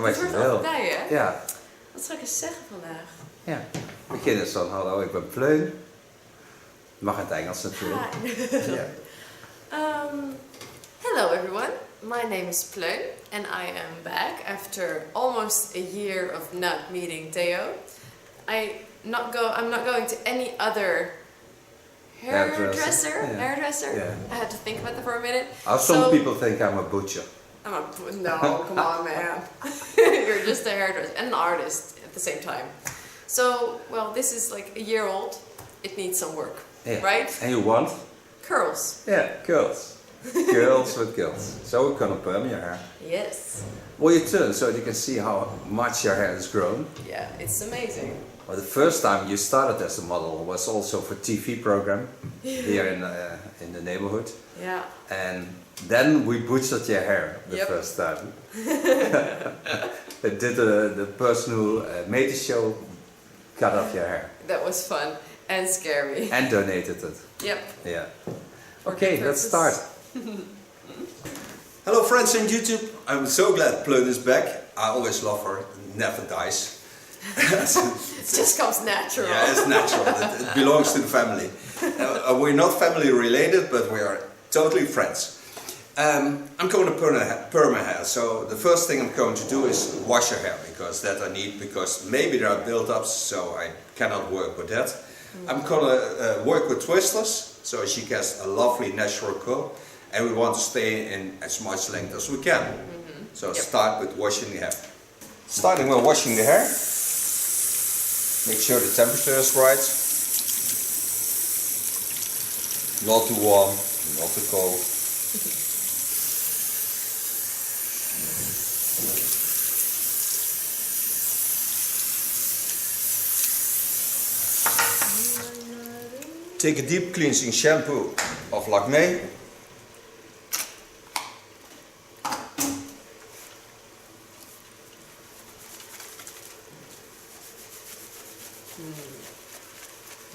Wat je wil. Bij je? Ja. Wat zal ik eens zeggen vandaag? Ja. We beginnen zo. Hallo, ik ben Pleun. Mag in het Engels natuurlijk. Hi. Ja. Hello everyone. My name is Pleun and I am back after almost a year of not meeting Theo. I'm not going to any other hairdresser. Yeah. Hairdresser. Yeah. I had to think about that for a minute. Some people think I'm a butcher. No, come on, man. You're just a hairdresser and an artist at the same time. So, well, this is like a year old. It needs some work, right? And you want? Curls. Yeah, curls. Girls with curls. So we're gonna perm your hair. Yes. Will you turn so you can see how much your hair has grown? Yeah, it's amazing. Well, the first time you started as a model was also for TV program here in the neighborhood. Yeah. And then we butchered your hair the first time. They did the person who made the show cut off your hair. That was fun and scary. And donated it. Yep. Yeah. Okay, let's start. Hello friends on YouTube, I'm so glad Pleun is back. I always love her, it never dies. It just comes natural. Yeah, it's natural, it belongs to the family. We're not family related, but we are totally friends. I'm going to perm my hair, so the first thing I'm going to do is wash your hair, because that I need, because maybe there are build-ups, so I cannot work with that. I'm going to work with twisters, so she gets a lovely natural curl, and we want to stay in as much length as we can. So start with washing the hair. Starting with washing the hair, make sure the temperature is right. Not too warm, not too cold. Take a deep cleansing shampoo of Lakme.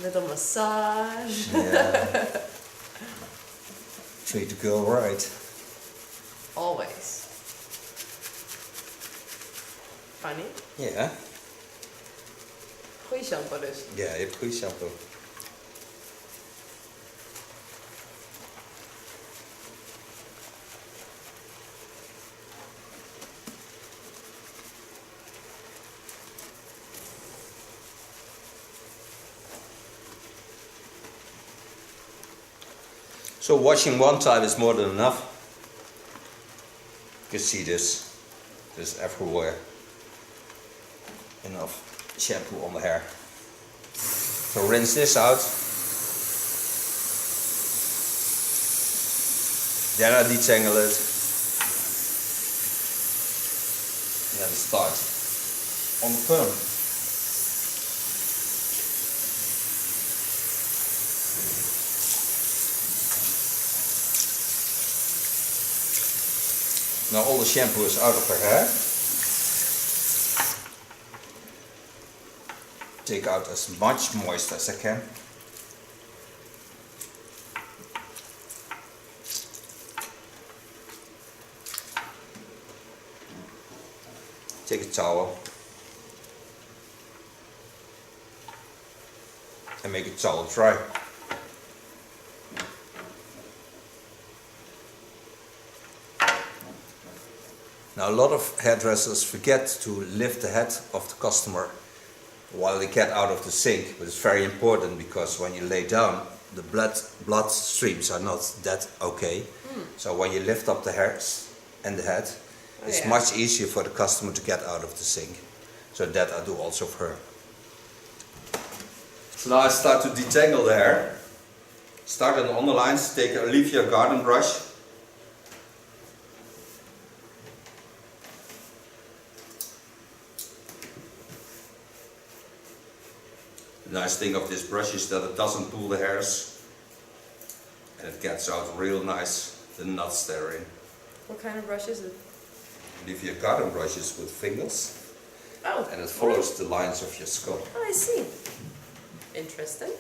Little massage. Yeah. Treat the girl right. Always. Funny. Ja. Goeie shampoo dus. Ja, je hebt goede shampoo. So washing one time is more than enough. You can see this. There's everywhere. Enough shampoo on the hair. So rinse this out. Then I detangle it. And then start on the perm. Now all the shampoo is out of her hair. Take out as much moisture as I can. Take a towel and make a towel dry. Now a lot of hairdressers forget to lift the head of the customer while they get out of the sink, but it's very important because when you lay down, the blood streams are not that okay. So when you lift up the hairs and the head, it's much easier for the customer to get out of the sink. So that I do also for her. So now I start to detangle the hair. Start on the lines, leave your garden brush. The nice thing of this brush is that it doesn't pull the hairs and it gets out real nice, the knots therein. What kind of brush is it? Leave your garden brushes with fingers. Oh. And it follows the lines of your scalp. Oh, I see. Interesting.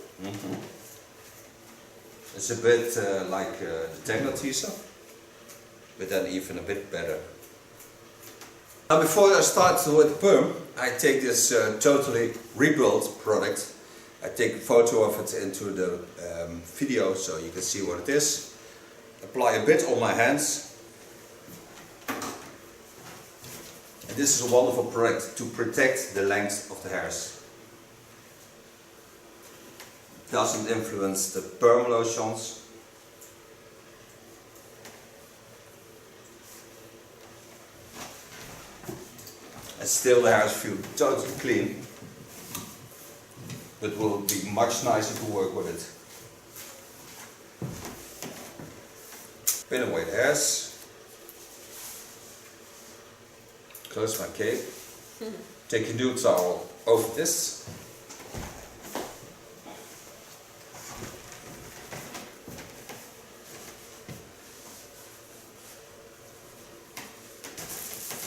It's a bit like the Tangle teaser, but then even a bit better. Now before I start with perm, I take this totally rebuilt product. I take a photo of it into the video so you can see what it is. Apply a bit on my hands. And this is a wonderful product to protect the length of the hairs. It doesn't influence the perm lotions. And still the hairs feel totally clean. But will be much nicer to work with it. Pin away the hairs. Close my cape. Take your new towel over this.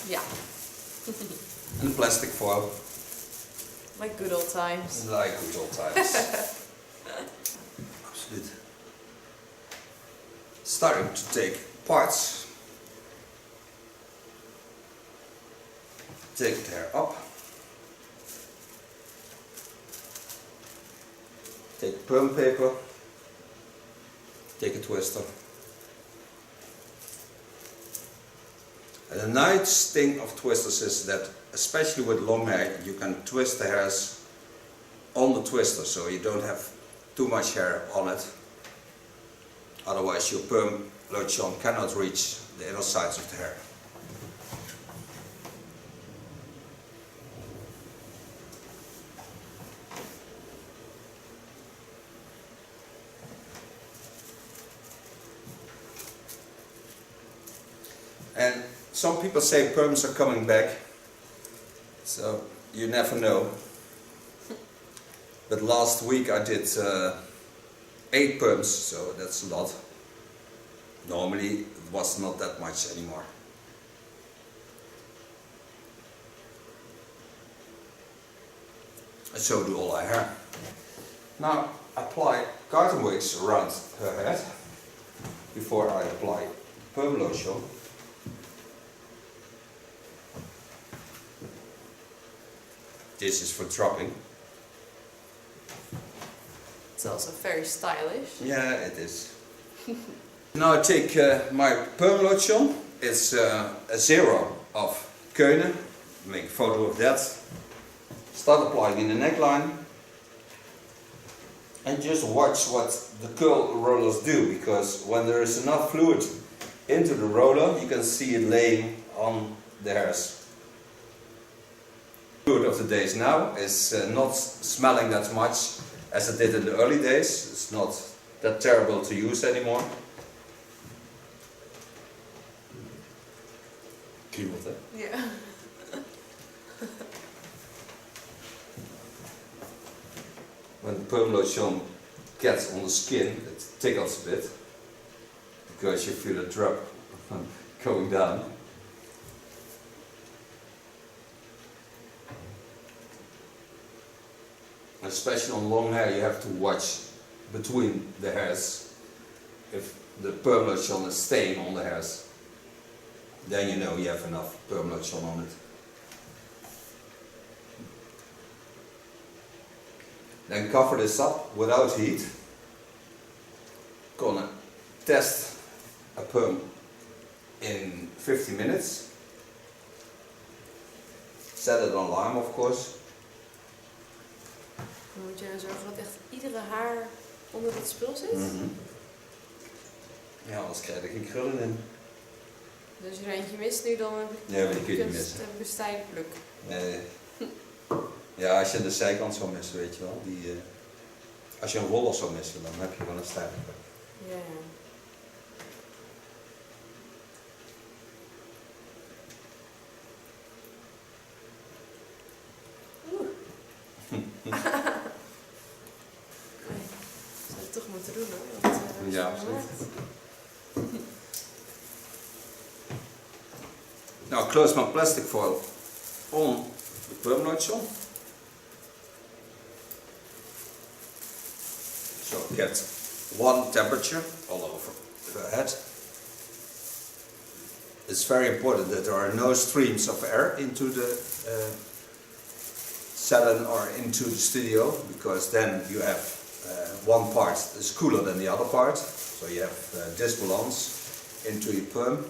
Yeah. And plastic foil. Like good old times. Like good old times. Absolutely. Starting to take parts. Take the hair up. Take perm paper. Take a twister. And the nice thing of twisters is that, especially with long hair, you can twist the hairs on the twister, so you don't have too much hair on it. Otherwise your perm lotion cannot reach the inner sides of the hair. And some people say perms are coming back, so you never know. But last week I did 8 perms, so that's a lot. Normally it was not that much anymore. And so do all our hair. Now apply carton wigs around her head before I apply perm lotion. This is for dropping. It's also very stylish. Yeah, it is. Now I take my perm lotion. It's a 0 of Keunen. Make a photo of that. Start applying in the neckline. And just watch what the curl rollers do, because when there is enough fluid into the roller, you can see it laying on the hairs. Fluid of the days now is not smelling that much as it did in the early days. It's not that terrible to use anymore. Kriebelt, hè? Yeah. When the perm lotion gets on the skin, it tickles a bit because you feel a drop going down. Especially on long hair, you have to watch between the hairs. If the perm lotion is staying on the hairs, then you know you have enough perm lotion on it. Then cover this up without heat. Gonna test a perm in 50 minutes. Set it on lime, of course. Dan moet je zorgen dat echt iedere haar onder het spul zit. Ja, anders krijg je geen krullen in. Dus als je er eentje mist nu, dan Nee, maar die kun je niet missen. bestijde pluk. Nee. Ja, als je de zijkant zou missen, weet je wel. Als je een roller zou missen, dan heb je wel een stijve pluk. Ja. Zou het toch moeten doen hoor. Want, Ja, absoluut. Now close my plastic foil on the perm lotion. So get one temperature all over her head. it's very important that there are no streams of air into the salon or into the studio, because then you have one part is cooler than the other part, so you have disbalance into your perm.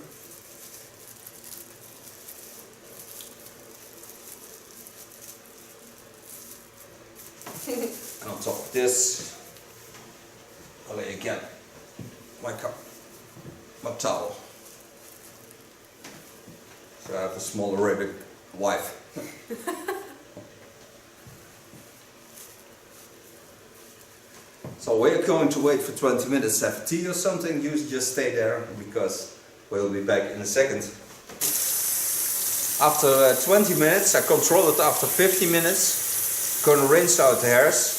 And on top of this, I'll lay again my towel. So I have a small Arabic wife. So we're going to wait for 20 minutes to have tea or something. You just stay there because we'll be back in a second. After 20 minutes, I control it after 50 minutes. Gonna rinse out the hairs.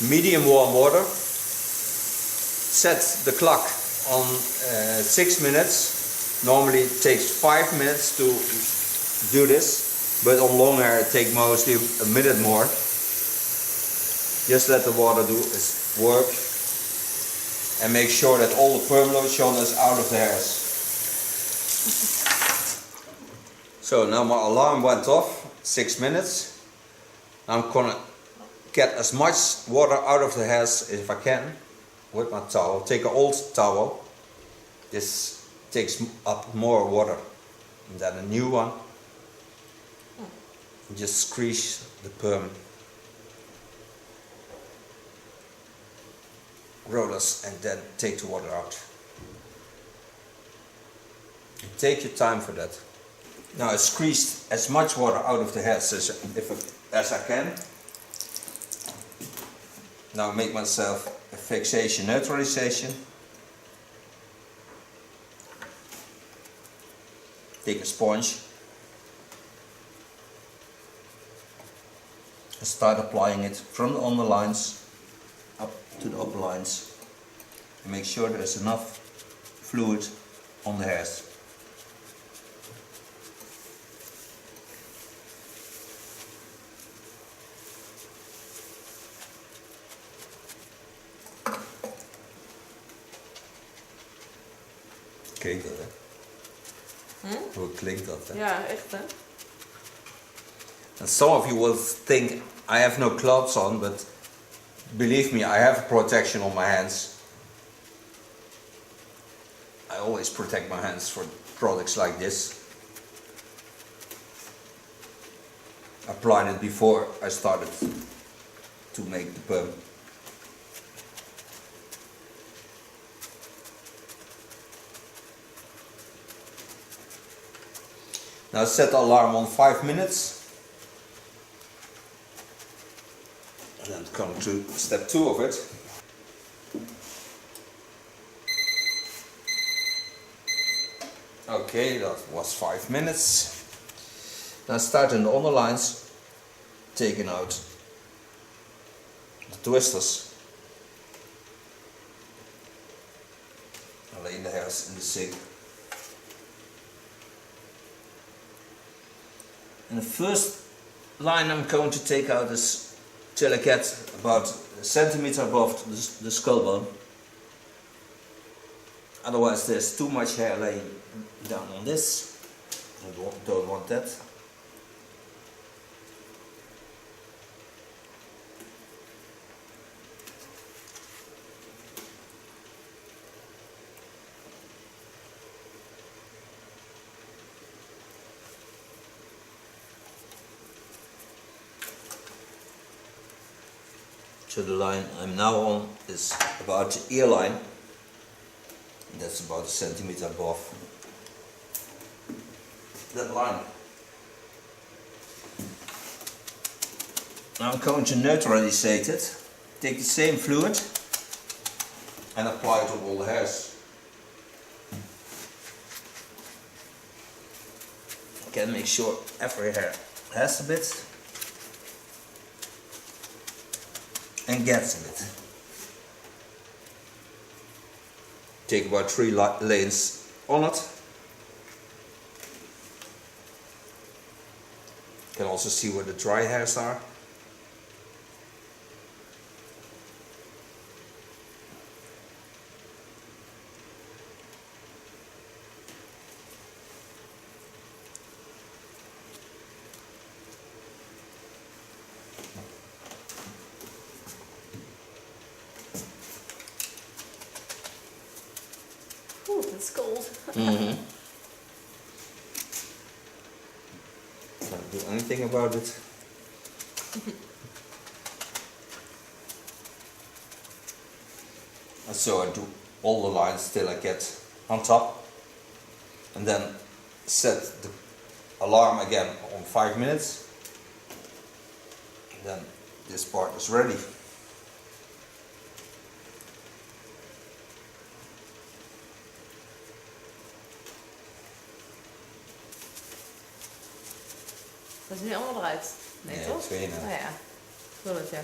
Medium warm water. Set the clock on 6 minutes. Normally it takes 5 minutes to do this, but on long hair it takes mostly a minute more. Just let the water do its work and make sure that all the perm lotion is out of the hairs. So now my alarm went off, 6 minutes. I'm gonna get as much water out of the hairs if I can with my towel. Take an old towel. This takes up more water than a new one. Just squeeze the perm rollers and then take the water out. Take your time for that. Now I squeezed as much water out of the hairs as I can. Now make myself a fixation neutralization. Take a sponge and start applying it from the underlines up to the upper lines, and make sure there's enough fluid on the hairs. Klinkt dat, hè? Hoe klinkt dat, hè? Ja, echt hè? And some of you will think I have no gloves on, but believe me, I have protection on my hands. I always protect my hands for products like this. I applied it before I started to make the perm. Now set the alarm on 5 minutes. And then come to step 2 of it. Okay, that was 5 minutes. Now start in the underlines, taking out the twisters. And lay the hairs in the sink. And the first line I'm going to take out is till I get about a centimeter above the skull bone. Otherwise there's too much hair laying down on this. I don't want that. So the line I'm now on is about the ear line. And that's about a centimeter above that line. Now I'm going to neutralize it. Take the same fluid and apply it to all the hairs. Again, make sure every hair has a bit and gets a bit. Take about 3 lanes on it. You can also see where the dry hairs are. Mm-hmm. Can't do anything about it. And so I do all the lines till I get on top, and then set the alarm again on 5 minutes. And then this part is ready. Dat is nu allemaal eruit. Nee, Nee, toch? 2 nou. Oh ja. Ik wil het, ja.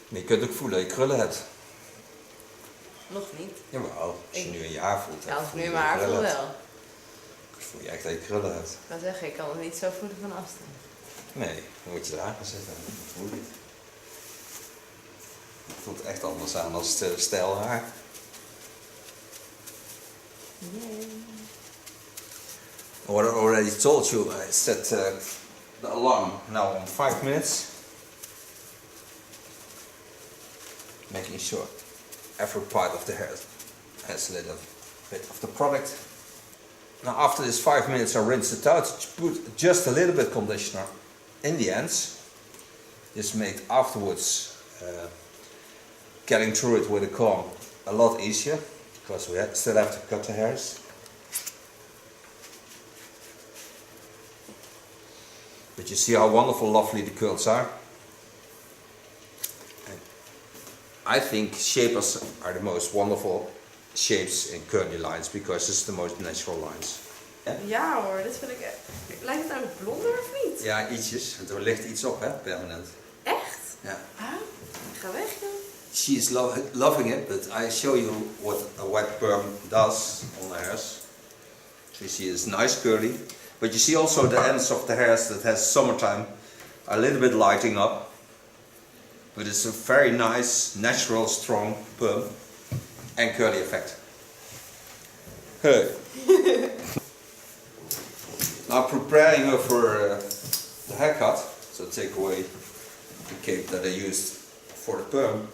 Maar je kunt ook voelen dat je krullen hebt. Nog niet. Jawel, als je nu een jaar voelt. Ja, als ik voel nu je mijn haar krullen voel hebt. wel. Dan voel je echt dat je krullen hebt. Ik kan zeggen, ik kan het niet zo voelen van afstand. Nee, dan moet je eraan gaan zitten. Dan voel je het. Het voelt echt anders aan als het stijl haar. What I already told you, I set the alarm now on 5 minutes. Making sure every part of the hair has a little bit of the product. Now after this 5 minutes I rinse it out, put just a little bit conditioner in the ends. This makes afterwards getting through it with a comb a lot easier, because we still have to cut the hairs. But you see how wonderful, lovely the curls are. And I think shapers are the most wonderful shapes in curly lines, because it's the most natural lines. Ja hoor, dit vind ik echt... Lijkt het nou blonder of niet? Ja, ietsjes. Want er ligt iets op, hè, permanent. Echt? Ja. Ah, ga weg joh. She is loving it, but I show you what a wet perm does on the hairs. So you see it's nice curly, but you see also the ends of the hairs that has summertime are a little bit lighting up. But it's a very nice, natural, strong perm and curly effect. Hey. Now preparing her for the haircut, so take away the cape that I used for the perm.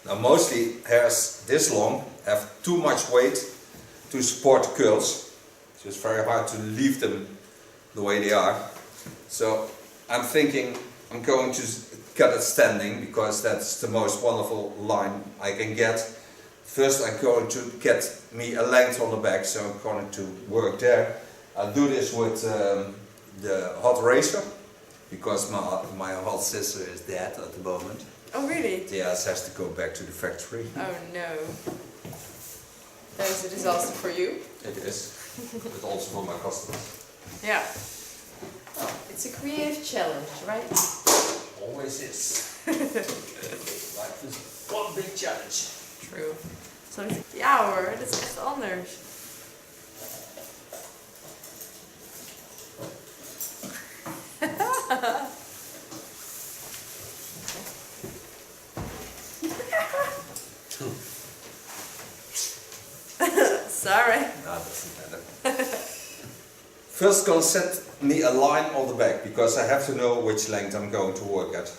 Now mostly hairs this long have too much weight to support the curls, so it's very hard to leave them the way they are. So I'm thinking I'm going to cut it standing, because that's the most wonderful line I can get. First I'm going to get me a length on the back, so I'm going to work there. I'll do this with the hot razor, because my hot sister is dead at the moment. Oh really? Yes, has to go back to the factory. Oh no. That is a disaster for you. It is, but also for my customers. Yeah. Oh, it's a creative challenge, right? Always is. Life is one big challenge. True. Ja hoor, dit is echt anders. Sorry. No, doesn't matter. First gonna set me a line on the back, because I have to know which length I'm going to work at.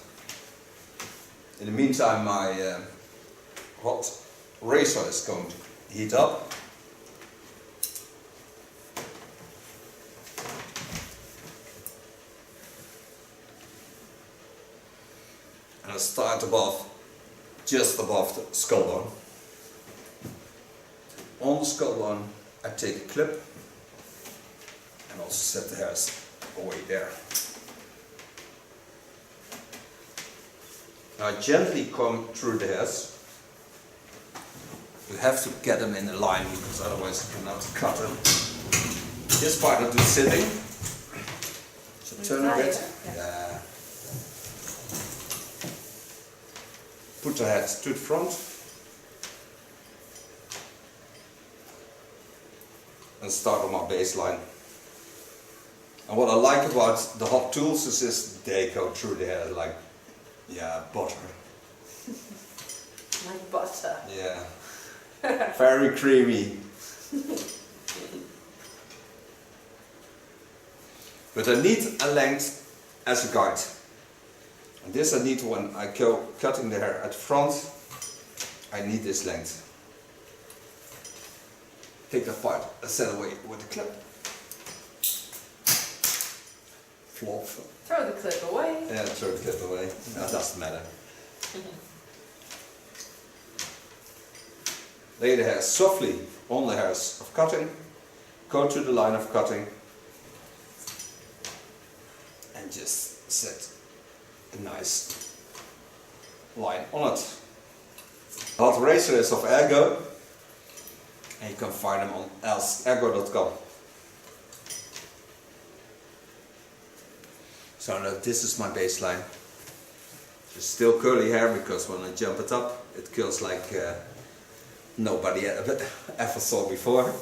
In the meantime, my hot razor is going to heat up. And I start just above the skull bone. On the skull bone, I take a clip and also set the hairs away there. Now gently comb through the hairs. You have to get them in a line, because otherwise you cannot cut them. This part I do sitting. So turn a bit. Yeah. Put the head to the front. And start on my baseline. And what I like about the hot tools is they go through the hair like, yeah, butter. Like butter. Yeah. Very creamy. But I need a length as a guide. And this I need when I go cutting the hair at the front. I need this length. Take that part and set away with the clip. Flop. Throw the clip away. Yeah, throw the clip away. That doesn't matter. Lay the hair softly on the hairs of cutting. Go to the line of cutting. And just set a nice line on it. Hot razor is of Ergo. And you can find them on ergo.com. So now this is my baseline. It's still curly hair because when I jump it up, it curls like nobody ever saw before.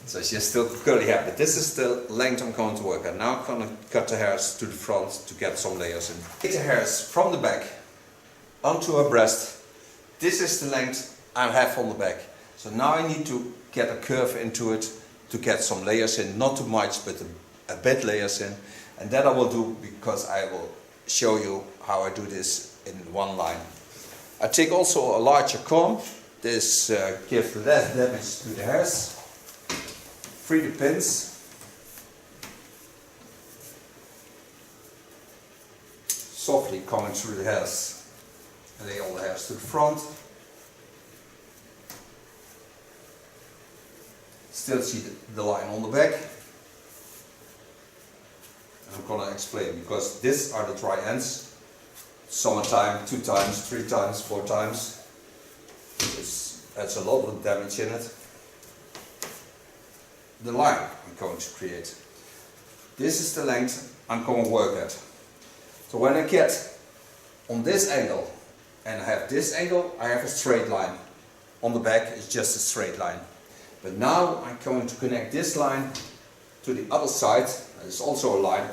So it's just still curly hair, but this is the length I'm going to work at. Now I'm going to cut the hairs to the front to get some layers in. Take the hairs from the back onto her breast. This is the length I have on the back. So now I need to get a curve into it to get some layers in, not too much, but a bit layers in. And that I will do because I will show you how I do this in one line. I take also a larger comb. This gives less damage to the hairs. Free the pins. Softly coming through the hairs. And lay all the hairs to the front. Still see the line on the back. I'm gonna explain because these are the dry ends. Summertime, 2 times, 3 times, 4 times. That's a lot of damage in it. The line I'm going to create. This is the length I'm going to work at. So when I get on this angle and I have this angle, I have a straight line. On the back it's just a straight line. But now I'm going to connect this line to the other side. It's also a line.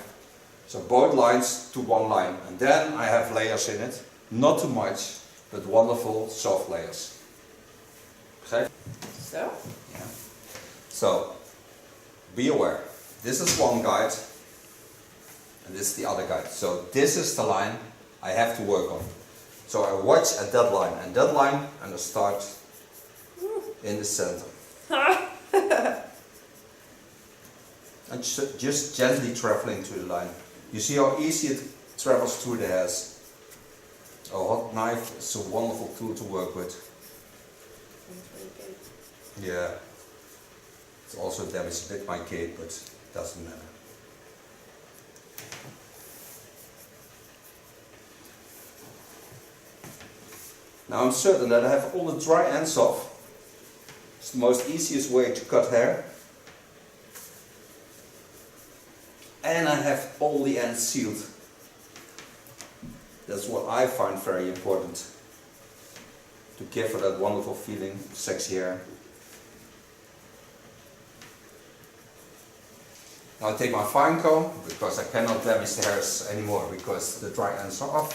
So both lines to one line. And then I have layers in it. Not too much, but wonderful soft layers. Okay? So? Yeah. So, be aware. This is one guide. And this is the other guide. So this is the line I have to work on. So I watch at that line and that line and I start in the center. And just gently traveling to the line. You see how easy it travels through the hairs. A hot knife is a wonderful tool to work with. Yeah. It's also damaged a bit my cape, but it doesn't matter. Now I'm certain that I have all the dry ends off. It's the most easiest way to cut hair. And I have all the ends sealed. That's what I find very important. To give her that wonderful feeling, sexy hair. Now I take my fine comb, because I cannot damage the hairs anymore, because the dry ends are off.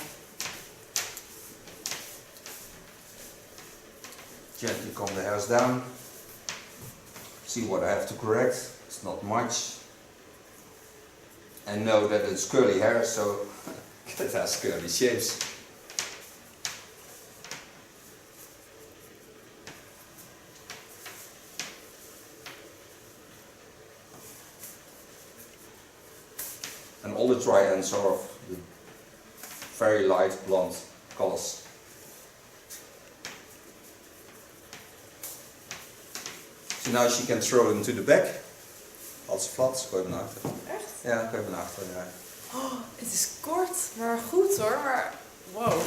Gently comb the hairs down. See what I have to correct. It's not much. And know that it's curly hair, so it has curly shapes. And all the dry ends are of the very light blonde colors. So now she can throw them to the back. Als plat, gooi hem naar achter. Echt? Ja, gooi hem naar achter. Ja. Oh, het is kort, maar goed hoor, maar wow.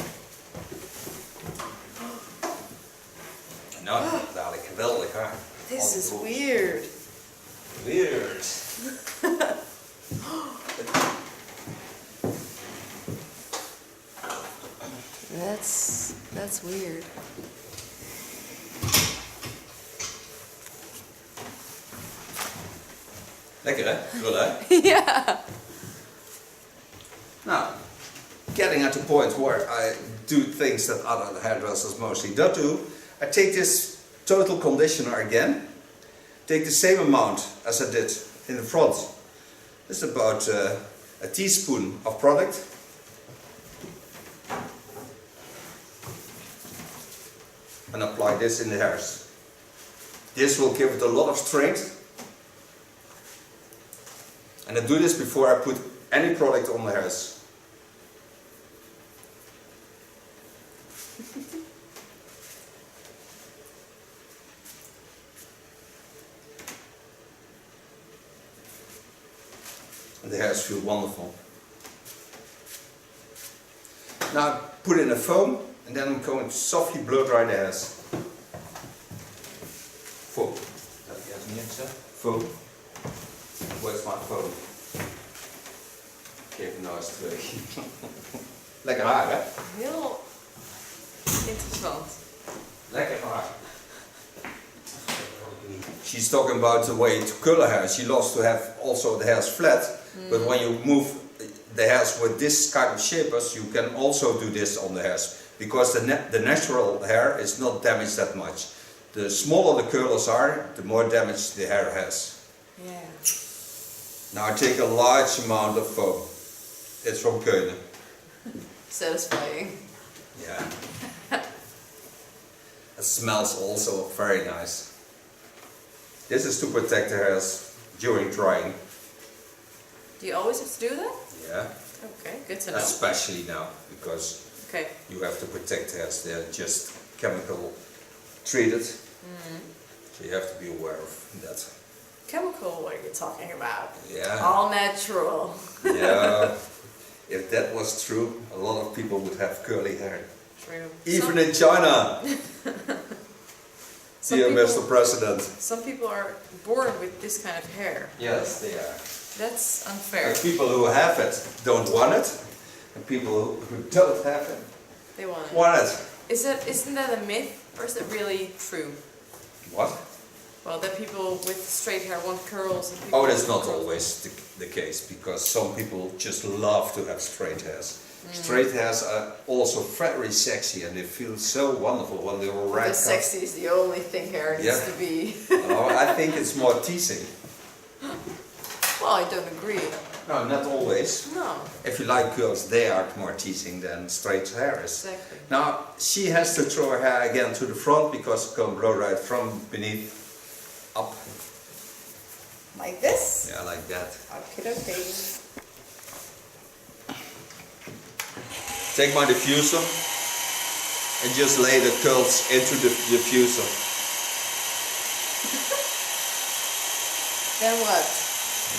Nou, dadelijk geweldig haar. This is weird. Weird. That's weird. Lekker hè? Krullen hè? Yeah. Now, getting at the point where I do things that other hairdressers mostly don't do, I take this total conditioner again, take the same amount as I did in the front. This is about a teaspoon of product. And apply this in the hairs. This will give it a lot of strength. And I do this before I put any product on the hairs. And the hairs feel wonderful. Now put in a foam, and then I'm going to softly blow dry the hairs. Foam. Foam. Where's my foam? Even nou eens terug. Lekker haar, hè? Heel interessant. Lekker haar. She's talking about the way to curl her hair. She loves to have also the hairs flat, but when you move the hairs with this kind of shapers, you can also do this on the hairs, because the natural hair is not damaged that much. The smaller the curlers are, the more damage the hair has. Yeah. Now I take a large amount of foam. It's from Keulen. Satisfying. Yeah. It smells also very nice. This is to protect the hairs during drying. Do you always have to do that? Yeah. Okay, good to know. Especially now, because Okay. you have to protect the hairs. They're just chemical treated. So you have to be aware of that. Chemical, what are you talking about? Yeah. All natural. Yeah. If that was true, a lot of people would have curly hair. True. Even in China. Some Dear people- Mr. President. Some people are born with this kind of hair. Yes, they are. That's unfair. And people who have it don't want it, and people who don't have it They want it. want it. Isn't that a myth, or is it really true? What? Well, that people with straight hair want curls and people Oh, that's with not curls- always the case, because some people just love to have straight hairs. Straight hairs are also very sexy, and they feel so wonderful when they were right The sexy is the only thing hair needs Yeah. to be. No, I think it's more teasing. Well, I don't agree. No, not always. No, If you like curls, they are more teasing than straight hair is. exactly. Now, she has to throw her hair again to the front, because it's going to blow right from beneath up. Like this? Yeah, like that. Okay. Take my diffuser and just lay the curls into the diffuser. Then what?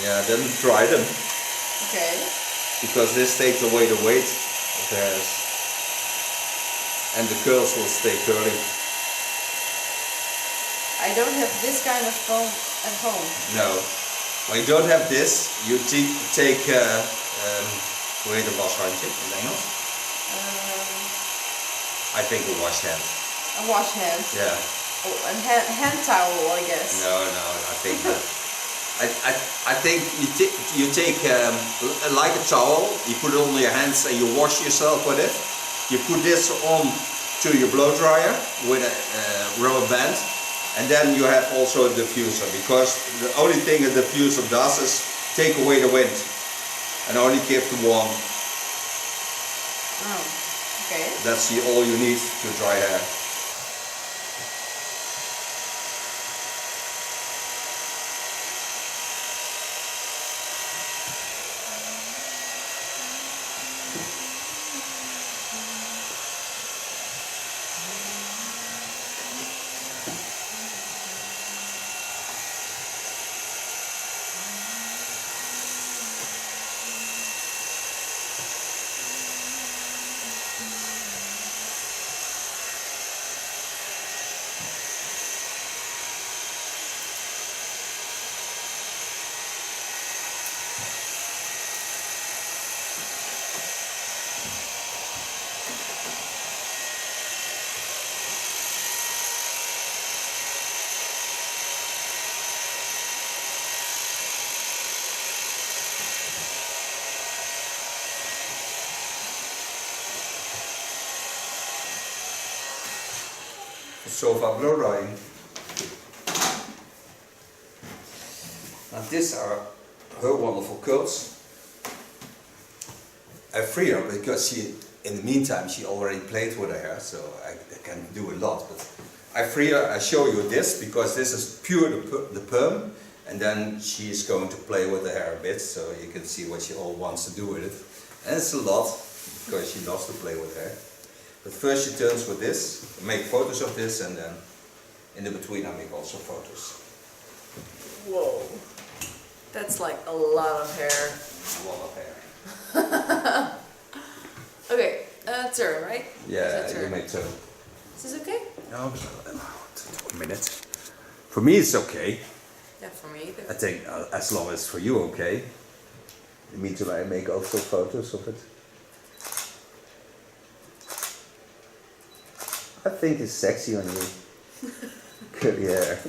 Yeah, then dry them, Okay. because this takes away the weight of the hairs. And the curls will stay curly. I don't have this kind of foam at home. No. When you don't have this, you take hoe heet een washandje in het Engels? I think a wash hand. A wash hand. Yeah. Oh, a hand towel, I guess. No, I think that. I think you take like a towel, you put it on your hands and you wash yourself with it. You put this on to your blow dryer with a rubber band, and then you have also a diffuser, because the only thing a diffuser does is take away the wind and only give the warm. Oh, okay. That's all you need to dry hair. So far blow drying. Now these are her wonderful curls. I free her because she, in the meantime, she already played with her hair, so I can do a lot. But I free her, I show you this because this is pure the perm, and then she's going to play with the hair a bit, so you can see what she all wants to do with it. And it's a lot, because she loves to play with hair. But first she turns with this, I make photos of this, and then in the between I make also photos. Whoa. That's like a lot of hair. A lot of hair. Okay, turn, right? Yeah, Is it you make turn. Is this okay? No, 1 minute. For me it's okay. Yeah, for me either. I think as long as for you okay. In the meantime I make also photos of it. I think it's sexy on you. Curly hair.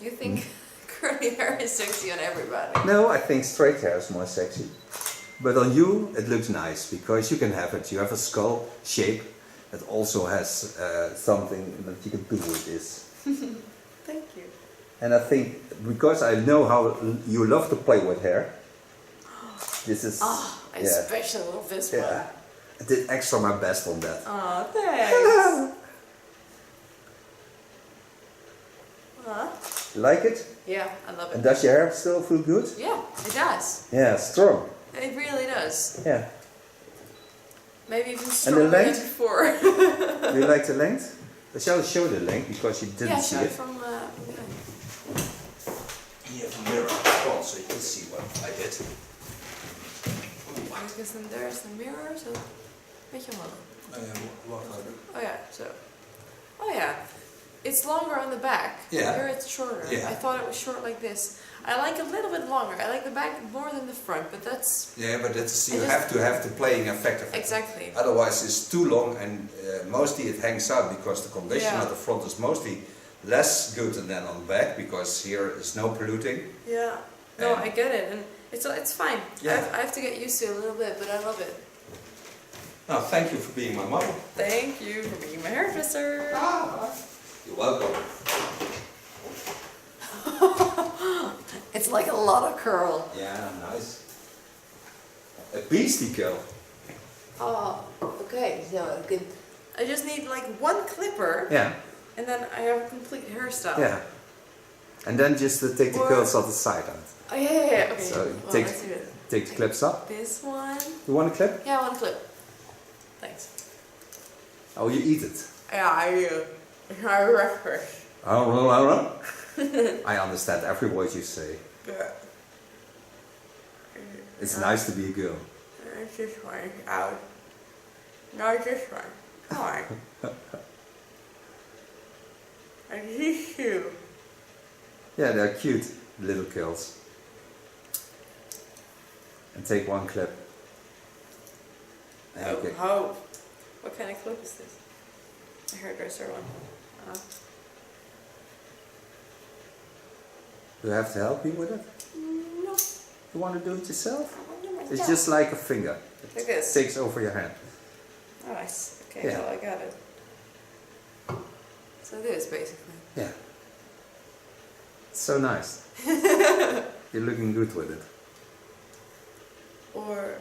You think curly hair is sexy on everybody? No, I think straight hair is more sexy. But on you it looks nice because you can have it. You have a skull shape that also has something that you can do with this. Thank you. And I think because I know how you love to play with hair, this is I especially love this one. yeah. I did extra my best on that. Oh, thanks. You like it? Yeah, I love And it. does your hair still feel good? Yeah, it does. Yeah, strong. It really does. Yeah. Maybe even the stronger than length? before. Do you like the length? I shall show the length because you didn't Yeah, see show it. from behind. Here have a mirror on so you can see what I did. Because then there's the mirror, so beetje omhoog. Oh yeah, so. Oh yeah. It's longer on the back. Yeah. Here it's shorter. Yeah. I thought it was short like this. I like a little bit longer. I like the back more than the front, but that's... Yeah, but that's, you I just- have to have the playing effect of it. Exactly. Otherwise it's too long and mostly it hangs out because the condition Yeah. of the front is mostly less good than on the back because here is no polluting. Yeah. No, And- I get it. And it's fine. Yeah. I have to get used to it a little bit, but I love it. Now thank you for being my model. Thank you for being my hairdresser. You're welcome. It's like a lot of curl. Yeah, nice. A beastie curl. Oh, okay. So good. I just need like one clipper, Yeah, and then I have a complete hairstyle. yeah. And then just take the Or- curls on the side out. Oh yeah. Okay. So Well, take- let's do it. Take the clips up. This one. You want a clip? Yeah, one clip. Thanks. Oh, you eat it. Yeah, I do. I reference. Oh, I understand every word you say. Yeah. It's nice to be a girl. It's this one out. No, this one. Come on. And these two. Yeah, they're cute little curls. And take one clip. And you get- Oh. What kind of clip is this? A hairdresser one. Do you have to help you with it? No. You want to do it yourself? No, It's just like a finger. like this. Takes over your hand. Nice. Okay, Yeah. well I got it. So this basically. Yeah. It's so nice. You're looking good with it. Or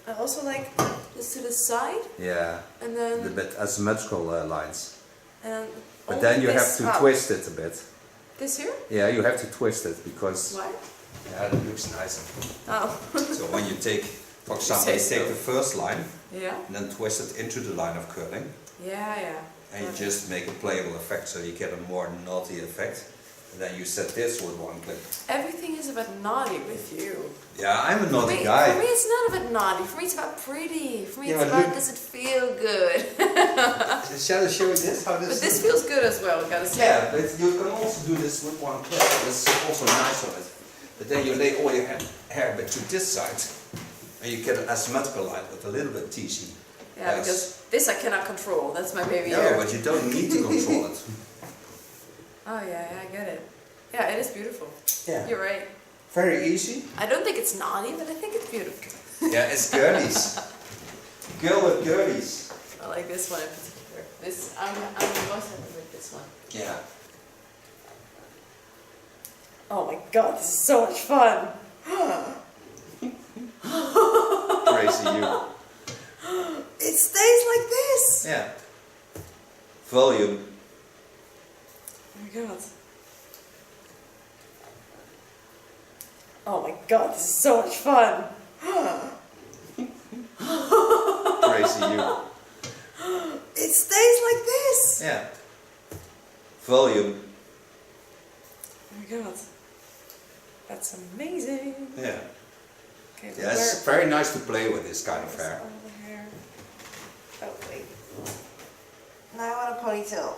I also like this to the side Yeah. and then The bit asymmetrical lines. and But only then you have this to up. twist it a bit. This here? Yeah, you have to twist it because Why? yeah, it looks nicer. Oh. So when you take, for example, say you take so. the first line Yeah. and then twist it into the line of curling Yeah, yeah. and you just make a playable effect so you get a more naughty effect. And then you set this with one clip. Everything is about naughty with you. Yeah, I'm a For naughty me, guy. for me it's not about naughty. For me it's about pretty. For me Yeah, it's but about look- does it feel good? Shall I show you this? How this But this feels good as well, gotta say. Yeah, but you can also do this with one clip. That's also nice on it. But then you lay all your hair a bit to this side and you get an asymmetrical line with a little bit teasy. Yeah, Yes. because this I cannot control. That's my baby No, hair. but you don't need to control it. Oh yeah, I get it. Yeah, it is beautiful. Yeah. You're right. Very easy. I don't think it's naughty, but I think it's beautiful. Yeah, it's girlies. Girl with girlies. I like this one in particular. I'm the most happy with this one. Yeah. Oh my god, this is so much fun! Crazy you. It stays like this! Yeah. Volume. Oh my god. Oh my god, this is so much fun! Crazy you. It stays like this! Yeah. Volume. Oh my god. That's amazing! Yeah. Okay, Yeah, it's very nice to play with this kind of hair. all the hair? Oh wait. Now I want a ponytail.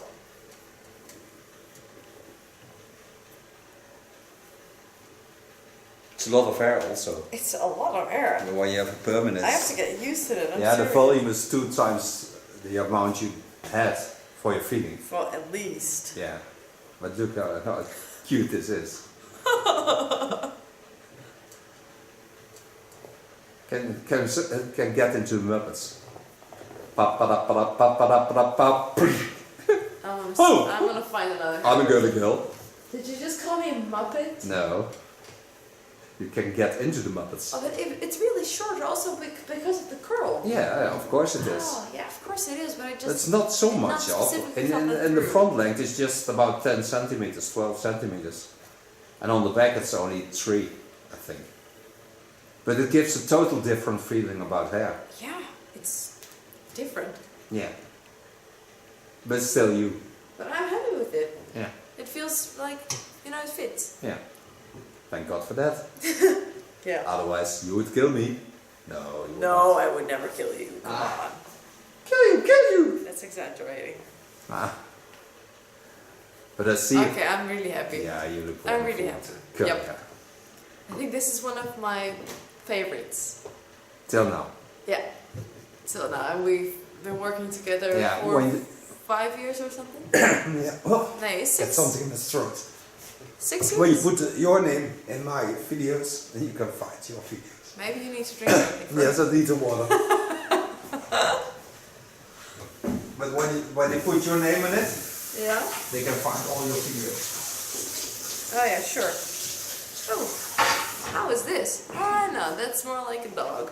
It's a lot of hair also. It's a lot of hair. When you have a permanent. I have to get used to it. I'm Yeah, the serious. volume is 2 times the amount you had for your feeling. For at least. Yeah, but look how cute this is. Can get into Muppets. Pop, pop, pop, pop, pop, pop, pop. Oh! I'm gonna find another. I'm a girly girl. Did you just call me a Muppet? No. You can get into the Muppets. Oh, but it's really short also because of the curl. Yeah, of course it is. Oh, yeah, of course it is, but I just... It's not so did not much off. specifically thought that In the through. front length it's just about 10 centimeters, 12 centimeters. And on the back it's only 3, I think. But it gives a total different feeling about hair. Yeah, it's different. Yeah. But still you. But I'm happy with it. Yeah. It feels like, you know, it fits. Yeah. Thank God for that. Yeah. Otherwise you would kill me. No, you would No, not. I would never kill you. Come on. Kill you! That's exaggerating. Ah. But I see. Okay, I'm really happy. Yeah, you look I'm really wonderful. happy. Curly Yep. hair. I think this is one of my favorites. Till now. Yeah. Till now, and we've been working together Yeah, for when you- 5 years or something. Yeah. Oh, No, it's get 6. something in the throat. 6 years. When you put your name in my videos, then you can find your videos. Maybe you need to drink something first. Yes, I need the water. But when you put your name in it, Yeah. they can find all your videos. Oh yeah, sure. Oh, how is this? Oh no, that's more like a dog.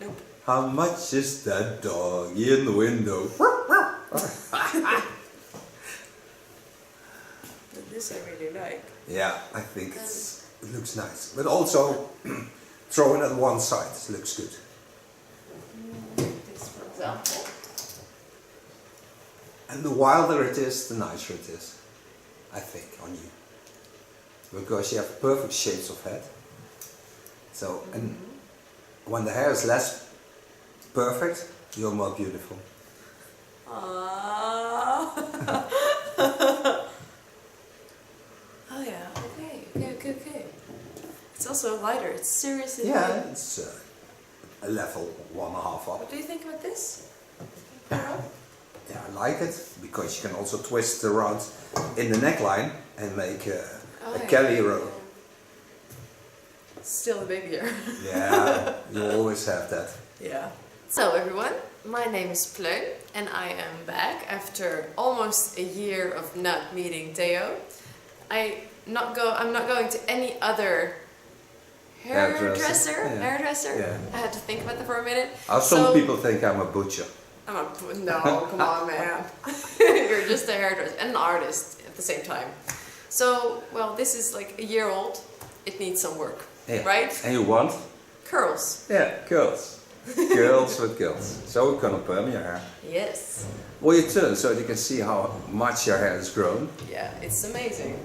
Nope. How much is that dog in the window? But this I really like. Yeah, I think it looks nice. But also, throwing it one side looks good. This, for example. And the wilder it is, the nicer it is. I think, on you. Because you have perfect shapes of head. So, and when the hair is less perfect, you're more beautiful. Aww. Oh yeah, okay. It's also lighter, it's seriously Yeah, lighter. it's a level 1.5 What up. do you think about this? Yeah, I like it, because you can also twist around in the neckline and make a yeah. Kelly row. Still a baby hair. Yeah, you always have that. Yeah. So everyone, my name is Pleun and I am back after almost a year of not meeting Theo. I'm not going to any other hairdresser. Yeah. Hairdresser. Yeah. I had to think about that for a minute. Some people think I'm a butcher. No, come on, man. You're just a hairdresser and an artist at the same time. So, well, this is like a year old. It needs some work, Yeah. right? And you want? Curls. Yeah, curls. Girls with girls. So we're gonna perm your hair. Yes. Will you turn so that you can see how much your hair has grown? Yeah, it's amazing.